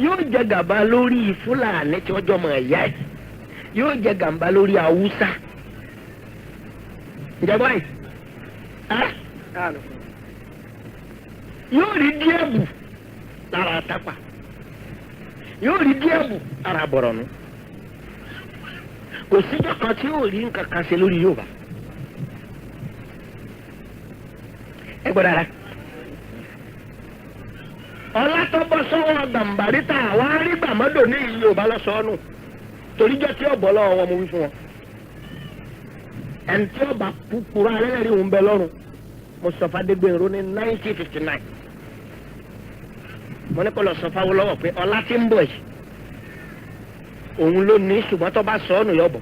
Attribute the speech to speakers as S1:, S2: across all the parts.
S1: yóò jẹ gàba lórí Fúlàní tí wọ́n jọ mọ̀ ẹ̀yà ẹ̀ yóò jẹ gàba lórí Haúsá ìjọba yìí yóò rí díẹ̀ bù lára Tápà yóò rí díẹ̀ bù lára Bọ̀rọ̀nù kò síjọ́ kan tí yóò rí nǹkan kan ṣe lórí Yorùbá ẹ gbọ́dọ̀ rẹ ọlátọ́bọ̀ sọ́wọ́ gbàǹbàríta àwọn arígbàmọ́dò ní ìlú Yorùbá lọ́sọ̀ọ́nù toríjọ́ tí ọ̀bọ̀ lọ́wọ́ wọn mo wí fún wọn ẹni tí ọba kúkúrú alẹ́rìí òun bẹ lọ́rùn Mustapha Adégbénró ní 1959 mo ní kó lọ sọ fáwọn lọ́wọ́ pé ọlá tí ń bọ̀ yìí òun ló ní ṣùgbọ́n tó bá sọ ọ́nù yọ̀bọ̀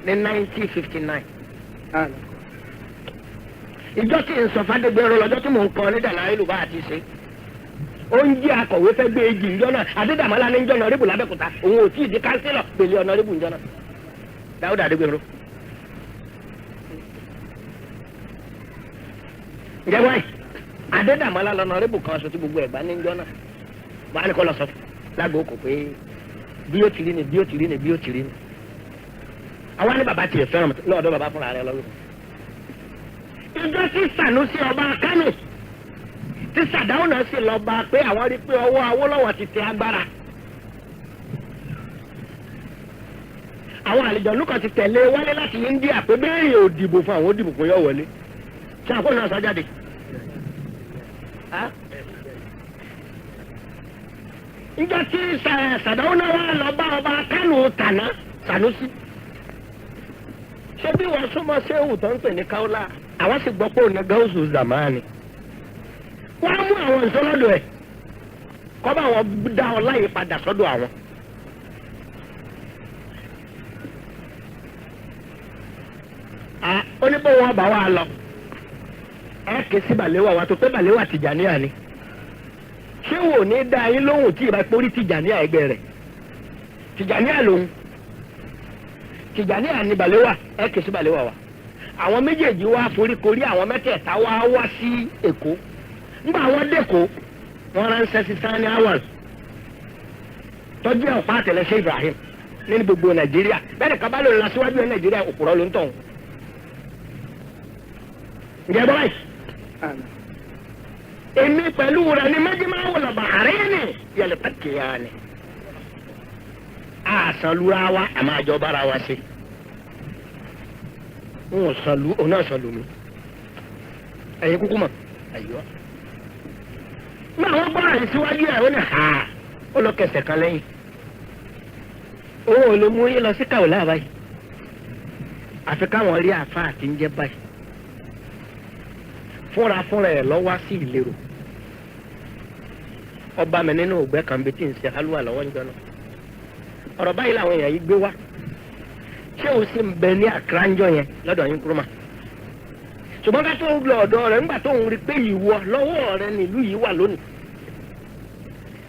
S1: ní 1959 ìjọ tí ń sọ fàdégbèrò lọ́jọ́ tí mò ń kọ́ ní dàlá ìlú bá àti ṣe ó ń jí akọ̀wé fẹ́ gbé ejì ńjọ́ náà Adédàmọ́lá ní ńjọ́ náà rébù lábẹ́kúta òun ò tí ì di kánsílọ̀ pèlè ọ̀nà rébù ńjọ́ náà Dáúdà Adégbèrò. ǹjẹ́ wáyé Adédàmọ́lá lọ́nà rébù kan aṣọ tí gbogbo ẹ̀gbá ní ńjọ́ náà wàá ní kọ́ lọ sọ lágbo kò pé bí ó ti rí ni bí ó ti rí ni bí ó ti rí ni àwa ní bàbá tiẹ̀ fẹ́ràn lọ́dọ̀ bàbá fúnra rẹ̀ lọ́wọ́ ìjọ tí Sànúsí ọba Kánò tí Sàdáwò náà sì lọ bá pé àwọn rí pé ọwọ́ Awólọ́wọ̀ ti tẹ agbára àwọn àlejò kan ti tẹ̀lé wálé láti India pé bẹ́ẹ̀ ò dìbò fún àwọn òdìbò fún yọ wọlé ṣé àkóso náà sọ jáde ìjọ tí Sàdáwò náà wà lọ bá ọba Kánò tàná Sànúsí ṣé bí wọ́n súnmọ́ séwù tó ń pè ní Kaula àwọn sì gbọ́ pé òní gáúsù zamani wọ́n á mú àwọn ìsọlọ́dọ̀ ẹ̀ kọ́ bá wọn dá ọ láyé padà sọ́dọ̀ àwọn. ó ní bó wọn bá wà lọ ẹ ké sí Bàléwà wa tó pé Bàléwà Tìjàníyà ni ṣé wò ní dá yín lóhùn tí ìbá pórí Tìjàníyà ẹgbẹ́ rẹ̀ Tìjàníyà lòun Tìjàníyà ni Bàléwà ẹ ké sí Bàléwà wa àwọn méjèèjì wá foríkorí àwọn mẹ́tẹ̀ẹ̀ta wá sí Èkó nígbà wọn dẹ́kọ̀ wọn ránṣẹ́ sí Sani Awal tọ́jú ọ̀pá àtẹlẹsẹ̀ Ibrahim nínú gbogbo Nàìjíríà bẹ́ẹ̀ ni kábàlò ńlá síwájú ẹ̀ Nàìjíríà òpùrọ̀ ló ń tọ̀ ǹjẹ́ bọ́ báyìí èmi pẹ̀lú rẹ̀ ni méjì máa wọ̀ lọ Bahrain yẹlẹ pàkìyà ni àṣàlùra wa àmọ́ àjọ bára wa ṣe wọn sọlù òun náà sọlù mi ẹ̀yin kúkú mọ̀ àyíwá ní àwọn bọ́ọ̀rọ̀ yìí síwájú ẹ̀ ó ní ha ó lọ kẹsẹ̀ kan lẹ́yìn òun ò lè mú yín lọ sí Kaula báyìí àfi káwọn rí àfa àti ń jẹ́ báyìí fúnra ẹ̀ lọ wá sí Ìlérò ọba mi nínú ògbẹ́ kan bí tí ń ṣe halluwa lọ́wọ́ ń jọ náà ọ̀rọ̀ báyìí làwọn èèyàn yìí gbé wá ṣé o sì ń bẹ ní àkàràǹjọ yẹn lọ́dọ̀ yín kúrúmà ṣùgbọ́n ká tó ń lọ ọ̀dọ̀ rẹ̀ ńgbà tó ń rí pé ìwọ lọ́wọ́ rẹ̀ nílùú yìí wà lónìí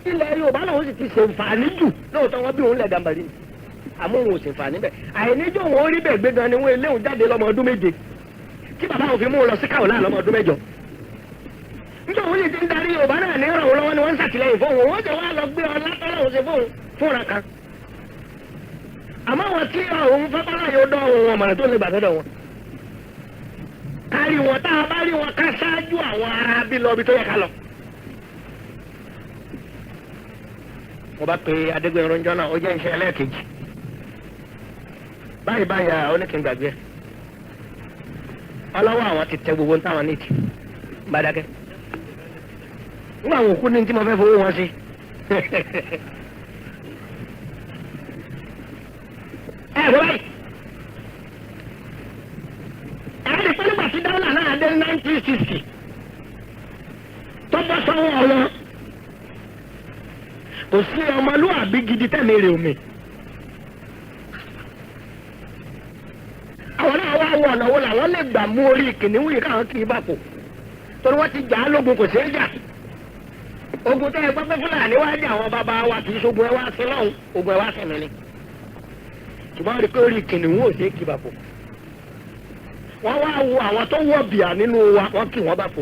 S1: ilẹ̀ Yorùbá lòun sì ti ṣèǹfààní jù lóòótọ́ wọn bí òun lẹ̀ dàmbàrí ni àmọ́ òun ò ṣèǹfààní bẹ̀ àìníjọ́ wọn rí bẹ̀ gbé gan ni wọ́n eléhùn jáde lọ́mọ ọdún méje tí bàbá òun fi mú un lọ sí Kaula lọ́mọ ọdún mẹ́jọ níjọ́ òun yìí ti ń darí Yorùbá náà ní ìrànwọ́ lọ́wọ́ ni wọ́n ń ṣàtìlẹ́yìn fóun wọ́n jẹ́ wá lọ gbé ọlá tọ́lọ́hún ṣe fóun fúnra kan àmọ́ wọn tí òun fẹ́fọ́lá yóò dán òun ọ̀mọ̀ràn tó lè gbà sọ́dọ̀ wọn kárí wọn tá a bá rí wọn ká ṣáájú àwọn ará bí lọ bí tó yẹ ká lọ. mo bá pe Adégbénró ńjọ́ náà ó jẹ́ iṣẹ́ ẹlẹ́ẹ̀kejì báyìí oníkìngbàgbé ọlọ́wọ́ àwọn ti tẹ gbogbo táwọn ní ìtì gbadagẹ́ nígbà àwọn òkú ní tí mo fẹ́ fowó wọn sí báyìí ẹ̀rọ ìpínlẹ̀ pàtí dáwọ́là náà dé 1960 tó bọ́ sọ́wọ́ wọn kò sí ọmọlúwàbí gidi tẹ̀lé rè omi àwọn náà wá wọ ọ̀nà wo làwọn lè gbà mú orí kìnìún yìí káwọn kì í bà pò torí wọ́n ti jà á lógun kò ṣeé jà ogun tẹ́ ẹ gbọ́ pé Fúlàní wá jà àwọn bàbá wa kì í ṣogun ẹ wá sí lọ́hùn ogun ẹ wá sẹ̀mí ni ṣùgbọ́n rí pé orí kìnìún ò ṣe é kì bà pò wọ́n wá wo àwọn tó wọ̀ bìà nínú wa wọ́n kì wọ́n bà pò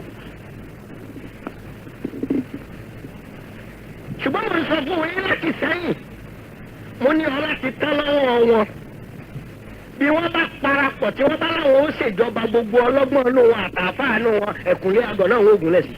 S1: ṣùgbọ́n mo sọ fún yín láti sẹ́yìn mo ní ọlá ti tán lọ́wọ́ wọn bí wọ́n bá parapọ̀ tí wọ́n bá láwọn ó ṣèjọba gbogbo ọlọ́gbọ́n inú wọn àtàfáà inú wọn ẹ̀kúnlé àgọ́ náà wọ́n ògùn lẹ̀ sí.